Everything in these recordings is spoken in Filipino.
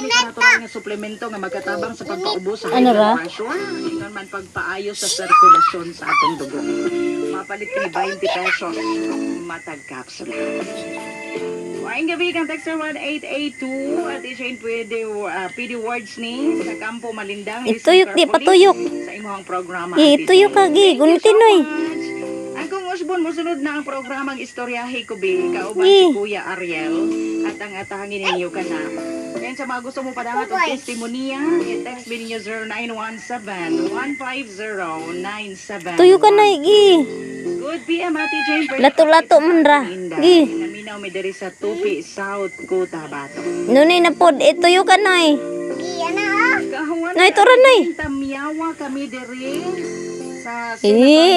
kami natural nga suplemento nga magkatabang sa pagpaubos sa high Ano blood ra? pressure. Ingon man pagpaayos sa sirkulasyon sa atong dugo. Mapalit ni 20 pesos matag capsule. Maayong gabi kang texter 1882 at isyain pwede words ni sa Kampo Malindang. Ituyok di patuyok. Sa imong programa. Ituyok ka gi gunitin noy. Ang kung usbon mosunod na ang programang Istoryahe ko bi kauban si Kuya Ariel at ang atahangin ninyo ka na. Yan sa mga gusto mo padangat og testimonya, i-text me ninyo 0917-150-97. Tuyok ka noy gi. Good PM Ate Jane. Lato-lato man ra. Gi. Naminaw mi diri sa Tupi, South Cotabato. Nunay na pod ituyok ka noy. Kahuan Noy tura noy. Tamiyawa kami diri sa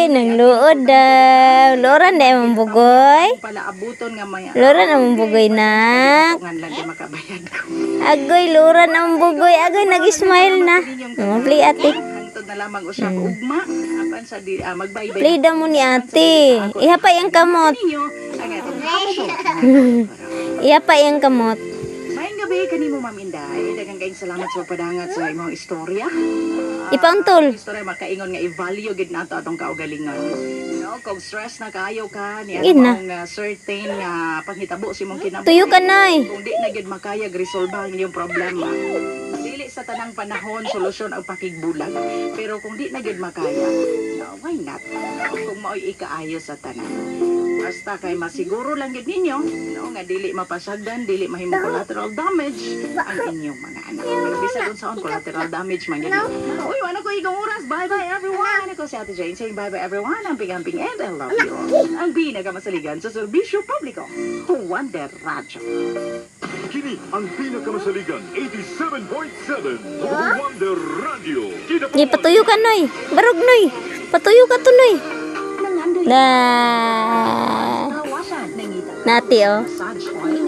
Nang luod daw. Loran na mong bugoy. pala abuton nga maya. Loran na mong bugoy na. Tungan lang di makabayad ko. Agoy, loran na mong bugoy. Agoy, nag-smile na. Play ate. Hangtod na lamang usap ugma. Apan sa di magbaybay. Play daw mo ni ate. Ihapay ang kamot. Ninyo ang atong kaso. Ihapay ang kamot. Maayong gabi kanimo Ma'am Inday. Daghang kayong salamat sa pagpadangat sa imong istorya. Ipauntol. Istorya makaingon nga i-value gid nato atong kaugalingon. No, kung stress na kaayo ka ni Yun na. ang certain nga panghitabo sa imong kinabuhi. Tuyo ka noy. Kung di na gid makaya resolve ang inyong problema. Dili sa tanang panahon solusyon ang pakigbulag. Pero kung di na gid makaya, no, why not? Kung mao'y ikaayo sa tanan. Basta kay masiguro lang gid ninyo, no, nga dili mapasagdan, dili mahimo collateral damage ang inyong mga anak. Pero bisag unsaon collateral damage man gid. Uy, ano ko igong oras. Bye-bye everyone. Ako si Ate Jane saying bye-bye everyone. Ang pigamping and I love you all. Ang pinakamasaligan sa serbisyo publiko. Wonder Radio. Kini ang pinakamasaligan 87.7 Wonder Radio. Gi patuyo ka noy. Barog noy. Patuyo ka to noy. La. Tawasan ng ngita. Nati oh. Massage oil.